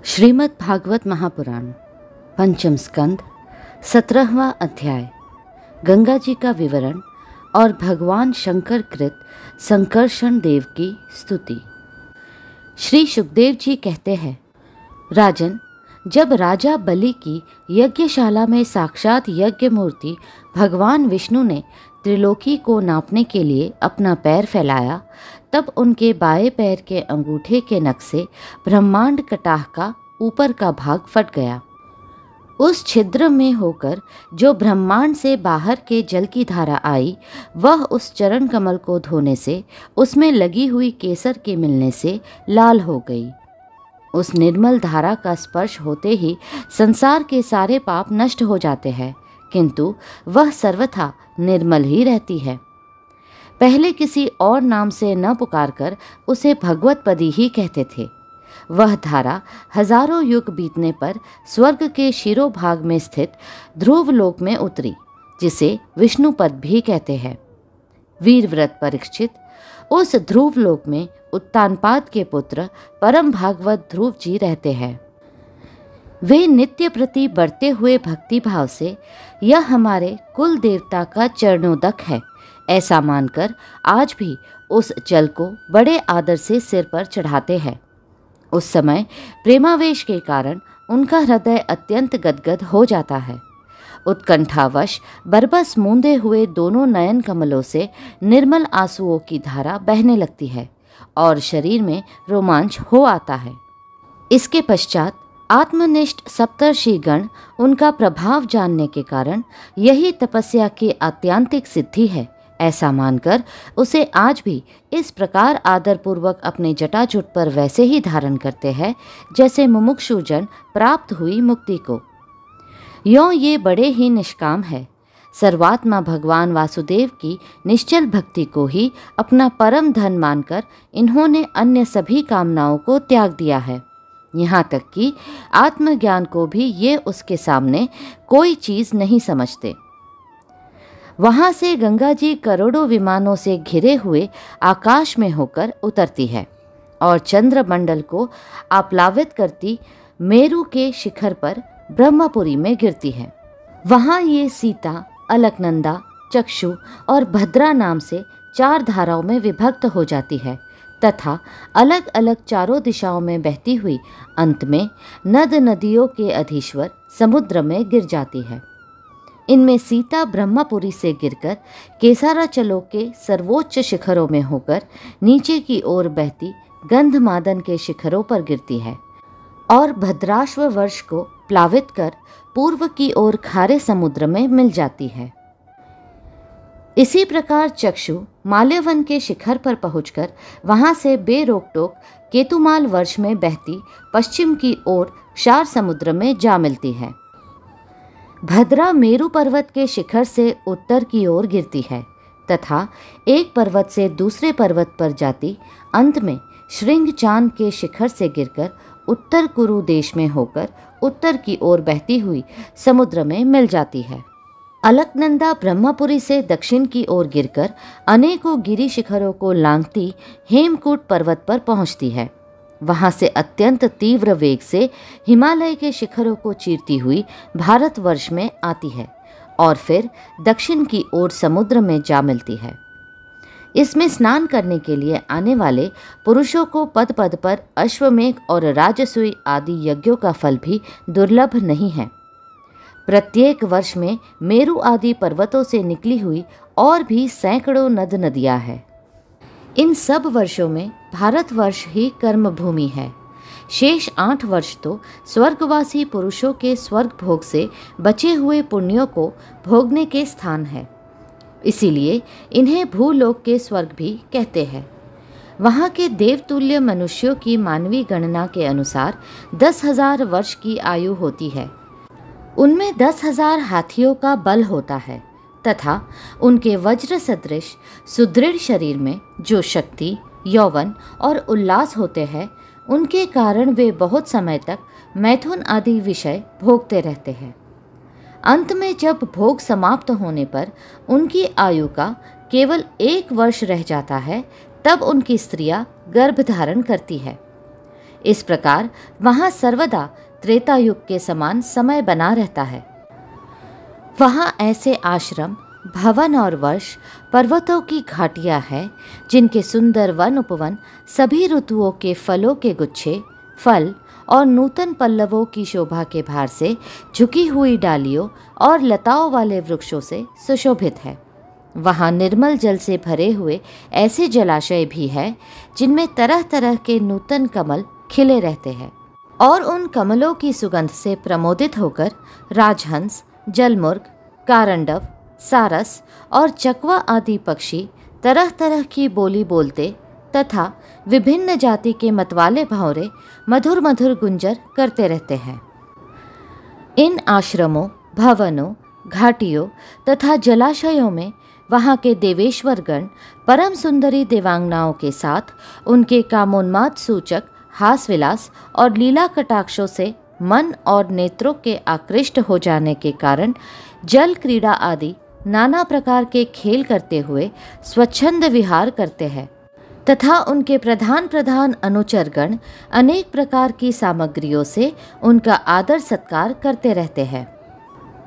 श्रीमद् भागवत महापुराण पंचम स्कंद 17वां अध्याय गंगा जी का विवरण और भगवान शंकर कृत संकर्षण देव की स्तुति। श्री सुखदेव जी कहते हैं, राजन, जब राजा बलि की यज्ञशाला में साक्षात यज्ञ मूर्ति भगवान विष्णु ने त्रिलोकी को नापने के लिए अपना पैर फैलाया, तब उनके बाएं पैर के अंगूठे के नख से ब्रह्मांड कटाह का ऊपर का भाग फट गया। उस छिद्र में होकर जो ब्रह्मांड से बाहर के जल की धारा आई, वह उस चरण कमल को धोने से, उसमें लगी हुई केसर के मिलने से लाल हो गई। उस निर्मल धारा का स्पर्श होते ही संसार के सारे पाप नष्ट हो जाते हैं, किंतु वह सर्वथा निर्मल ही रहती है। पहले किसी और नाम से न पुकारकर उसे भगवत पदी ही कहते थे। वह धारा हजारों युग बीतने पर स्वर्ग के शिरोभाग में स्थित ध्रुव लोक में उतरी, जिसे विष्णुपद भी कहते हैं। वीरव्रत परीक्षित उस ध्रुव लोक में उत्तानपाद के पुत्र परम भागवत ध्रुव जी रहते हैं। वे नित्य प्रति बढ़ते हुए भक्ति भाव से यह हमारे कुल देवता का चरणोदक है ऐसा मानकर आज भी उस जल को बड़े आदर से सिर पर चढ़ाते हैं। उस समय प्रेमावेश के कारण उनका हृदय अत्यंत गदगद हो जाता है। उत्कंठावश बरबस मूंदे हुए दोनों नयन कमलों से निर्मल आंसुओं की धारा बहने लगती है और शरीर में रोमांच हो आता है। इसके पश्चात आत्मनिष्ठ सप्तर्षि गण उनका प्रभाव जानने के कारण यही तपस्या की आत्यांतिक सिद्धि है ऐसा मानकर उसे आज भी इस प्रकार आदरपूर्वक अपने जटाजुट पर वैसे ही धारण करते हैं जैसे मुमुक्षुजन प्राप्त हुई मुक्ति को। यों ये बड़े ही निष्काम है। सर्वात्मा भगवान वासुदेव की निश्चल भक्ति को ही अपना परम धन मानकर इन्होंने अन्य सभी कामनाओं को त्याग दिया है। यहाँ तक कि आत्मज्ञान को भी ये उसके सामने कोई चीज़ नहीं समझते। वहाँ से गंगा जी करोड़ों विमानों से घिरे हुए आकाश में होकर उतरती है और चंद्रमंडल को आप्लावित करती मेरु के शिखर पर ब्रह्मपुरी में गिरती है। वहाँ ये सीता, अलकनंदा, चक्षु और भद्रा नाम से 4 धाराओं में विभक्त हो जाती है तथा अलग अलग चारों दिशाओं में बहती हुई अंत में नद नदियों के अधीश्वर समुद्र में गिर जाती है। इनमें सीता ब्रह्मपुरी से गिरकर केसाराचलों के सर्वोच्च शिखरों में होकर नीचे की ओर बहती गंधमादन के शिखरों पर गिरती है और भद्राश्व वर्ष को प्लावित कर पूर्व की ओर खारे समुद्र में मिल जाती है। इसी प्रकार चक्षु माल्यवन के शिखर पर पहुंचकर वहां से बेरोक टोक केतुमाल वर्ष में बहती पश्चिम की ओर क्षार समुद्र में जा मिलती है। भद्रा मेरु पर्वत के शिखर से उत्तर की ओर गिरती है तथा एक पर्वत से दूसरे पर्वत पर जाती अंत में श्रृंगचान के शिखर से गिरकर उत्तर कुरु देश में होकर उत्तर की ओर बहती हुई समुद्र में मिल जाती है। अलकनंदा ब्रह्मपुरी से दक्षिण की ओर गिरकर अनेकों गिरी शिखरों को लांघती हेमकूट पर्वत पर पहुंचती है। वहां से अत्यंत तीव्र वेग से हिमालय के शिखरों को चीरती हुई भारतवर्ष में आती है और फिर दक्षिण की ओर समुद्र में जा मिलती है। इसमें स्नान करने के लिए आने वाले पुरुषों को पद पद पर अश्वमेघ और राजसूय आदि यज्ञों का फल भी दुर्लभ नहीं है। प्रत्येक वर्ष में मेरु आदि पर्वतों से निकली हुई और भी सैकड़ों नद नदियां हैं। इन सब वर्षों में भारतवर्ष ही कर्म भूमि है। शेष 8 वर्ष तो स्वर्गवासी पुरुषों के स्वर्ग भोग से बचे हुए पुण्यों को भोगने के स्थान है। इसीलिए इन्हें भूलोक के स्वर्ग भी कहते हैं। वहाँ के देवतुल्य मनुष्यों की मानवीय गणना के अनुसार 10,000 वर्ष की आयु होती है। उनमें 10,000 हाथियों का बल होता है तथा उनके वज्र सदृश सुदृढ़ शरीर में जो शक्ति, यौवन और उल्लास होते हैं, उनके कारण वे बहुत समय तक मैथुन आदि विषय भोगते रहते हैं। अंत में जब भोग समाप्त होने पर उनकी आयु का केवल 1 वर्ष रह जाता है, तब उनकी स्त्रियां गर्भ धारण करती है। इस प्रकार वहाँ सर्वदा त्रेता युग के समान समय बना रहता है। वहाँ ऐसे आश्रम, भवन और वर्ष, पर्वतों की घाटियाँ हैं जिनके सुंदर वन उपवन सभी ऋतुओं के फलों के गुच्छे, फल और नूतन पल्लवों की शोभा के भार से झुकी हुई डालियों और लताओं वाले वृक्षों से सुशोभित है। वहाँ निर्मल जल से भरे हुए ऐसे जलाशय भी हैं जिनमें तरह तरह के नूतन कमल खिले रहते हैं और उन कमलों की सुगंध से प्रमोदित होकर राजहंस, जलमुर्ग, कारंडव, सारस और चकवा आदि पक्षी तरह तरह की बोली बोलते तथा विभिन्न जाति के मतवाले भंवरे मधुर मधुर गुंजर करते रहते हैं। इन आश्रमों, भवनों, घाटियों तथा जलाशयों में वहाँ के देवेश्वर गण परम सुंदरी देवांगनाओं के साथ उनके कामोन्माद सूचक हास विलास और लीला कटाक्षों से मन और नेत्रों के आकृष्ट हो जाने के कारण जल क्रीड़ा आदि नाना प्रकार के खेल करते हुए स्वच्छंद विहार करते हैं तथा उनके प्रधान प्रधान अनुचरगण अनेक प्रकार की सामग्रियों से उनका आदर सत्कार करते रहते हैं।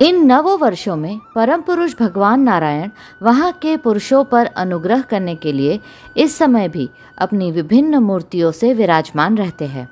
इन नवों वर्षों में परम पुरुष भगवान नारायण वहाँ के पुरुषों पर अनुग्रह करने के लिए इस समय भी अपनी विभिन्न मूर्तियों से विराजमान रहते हैं।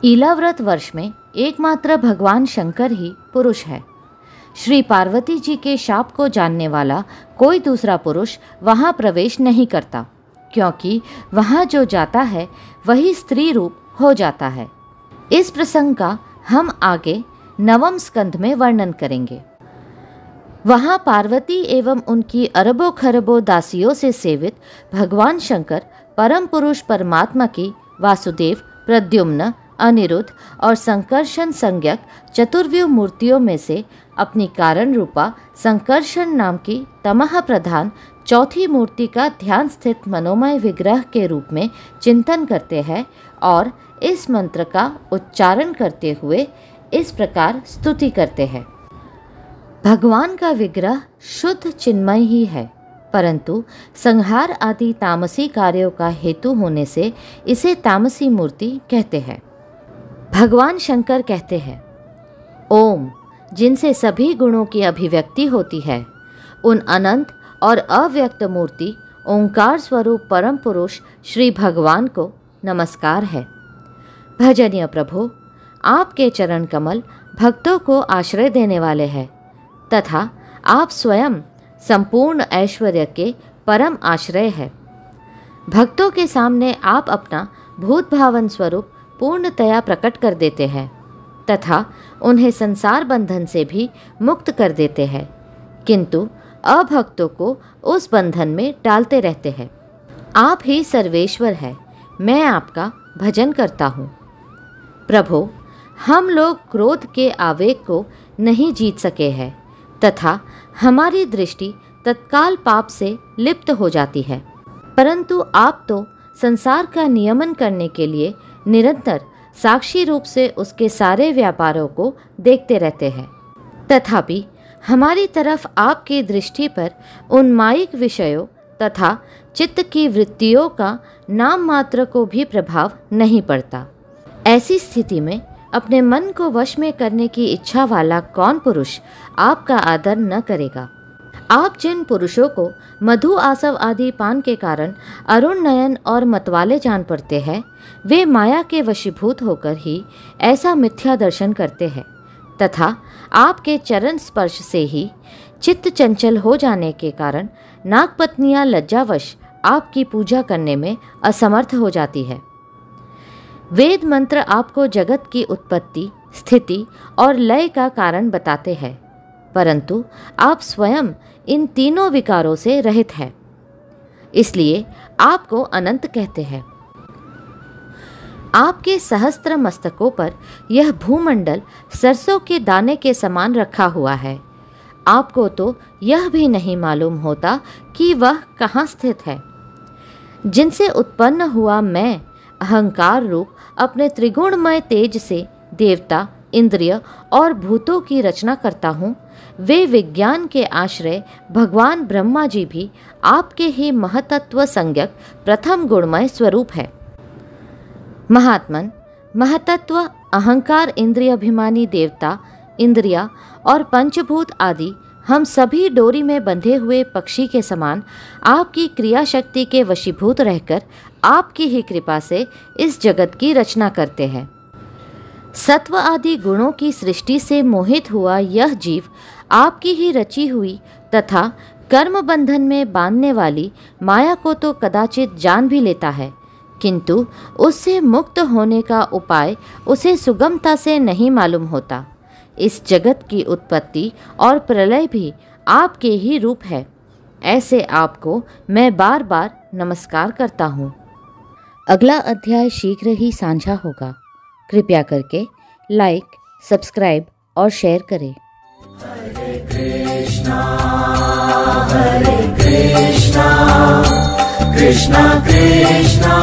ईलाव्रत वर्ष में एकमात्र भगवान शंकर ही पुरुष है। श्री पार्वती जी के शाप को जानने वाला कोई दूसरा पुरुष वहाँ प्रवेश नहीं करता, क्योंकि वहाँ जो जाता है वही स्त्री रूप हो जाता है। इस प्रसंग का हम आगे 9वें स्कंध में वर्णन करेंगे। वहाँ पार्वती एवं उनकी अरबों खरबों दासियों से सेवित भगवान शंकर परम पुरुष परमात्मा की वासुदेव, प्रद्युम्न, अनिरुद्ध और संकर्षण संज्ञक चतुर्व्यूह मूर्तियों में से अपनी कारण रूपा संकर्षण नाम की तमह प्रधान चौथी मूर्ति का ध्यान स्थित मनोमय विग्रह के रूप में चिंतन करते हैं और इस मंत्र का उच्चारण करते हुए इस प्रकार स्तुति करते हैं। भगवान का विग्रह शुद्ध चिन्मय ही है, परंतु संहार आदि तामसी कार्यों का हेतु होने से इसे तामसी मूर्ति कहते हैं। भगवान शंकर कहते हैं, ओम, जिनसे सभी गुणों की अभिव्यक्ति होती है, उन अनंत और अव्यक्त मूर्ति ओंकार स्वरूप परम पुरुष श्री भगवान को नमस्कार है। भजनीय प्रभु, आपके चरण कमल भक्तों को आश्रय देने वाले हैं तथा आप स्वयं संपूर्ण ऐश्वर्य के परम आश्रय है। भक्तों के सामने आप अपना भूत भावन स्वरूप पूर्णतया प्रकट कर देते हैं तथा उन्हें संसार बंधन से भी मुक्त कर देते हैं, किंतु अभक्तों को उस बंधन में डालते रहते हैं। आप ही सर्वेश्वर है, मैं आपका भजन करता हूँ। प्रभु, हम लोग क्रोध के आवेग को नहीं जीत सके हैं तथा हमारी दृष्टि तत्काल पाप से लिप्त हो जाती है, परंतु आप तो संसार का नियमन करने के लिए निरंतर साक्षी रूप से उसके सारे व्यापारों को देखते रहते हैं। तथापि हमारी तरफ आपकी दृष्टि पर उन मायिक विषयों तथा चित्त की वृत्तियों का नाम मात्र को भी प्रभाव नहीं पड़ता। ऐसी स्थिति में अपने मन को वश में करने की इच्छा वाला कौन पुरुष आपका आदर न करेगा। आप जिन पुरुषों को मधु आसव आदि पान के कारण अरुण नयन और मतवाले जान पड़ते हैं, वे माया के वशीभूत होकर ही ऐसा मिथ्या दर्शन करते हैं तथा आपके चरण स्पर्श से ही चित्त चंचल हो जाने के कारण नागपत्नियां लज्जावश आपकी पूजा करने में असमर्थ हो जाती है। वेद मंत्र आपको जगत की उत्पत्ति, स्थिति और लय का कारण बताते हैं, परंतु आप स्वयं इन तीनों विकारों से रहित हैं, इसलिए आपको अनंत कहते हैं। आपके सहस्त्र मस्तकों पर यह भूमंडल सरसों के दाने के समान रखा हुआ है। आपको तो यह भी नहीं मालूम होता कि वह कहाँ स्थित है। जिनसे उत्पन्न हुआ मैं अहंकार रूप अपने त्रिगुणमय तेज से देवता, इंद्रिय और भूतों की रचना करता हूँ, वे विज्ञान के आश्रय भगवान ब्रह्मा जी भी आपके ही महतत्व संज्ञक प्रथम गुणमय स्वरूप है। महात्मन, महतत्व, अहंकार, इंद्रियाभिमानी देवता, इंद्रिया और पंचभूत आदि हम सभी डोरी में बंधे हुए पक्षी के समान आपकी क्रिया शक्ति के वशीभूत रहकर आपकी ही कृपा से इस जगत की रचना करते हैं। सत्व आदि गुणों की सृष्टि से मोहित हुआ यह जीव आपकी ही रची हुई तथा कर्म बंधन में बांधने वाली माया को तो कदाचित जान भी लेता है, किंतु उससे मुक्त होने का उपाय उसे सुगमता से नहीं मालूम होता। इस जगत की उत्पत्ति और प्रलय भी आपके ही रूप है। ऐसे आपको मैं बार बार नमस्कार करता हूँ। अगला अध्याय शीघ्र ही साझा होगा। कृपया करके लाइक, सब्सक्राइब और शेयर करें। हरे कृष्णा कृष्णा कृष्णा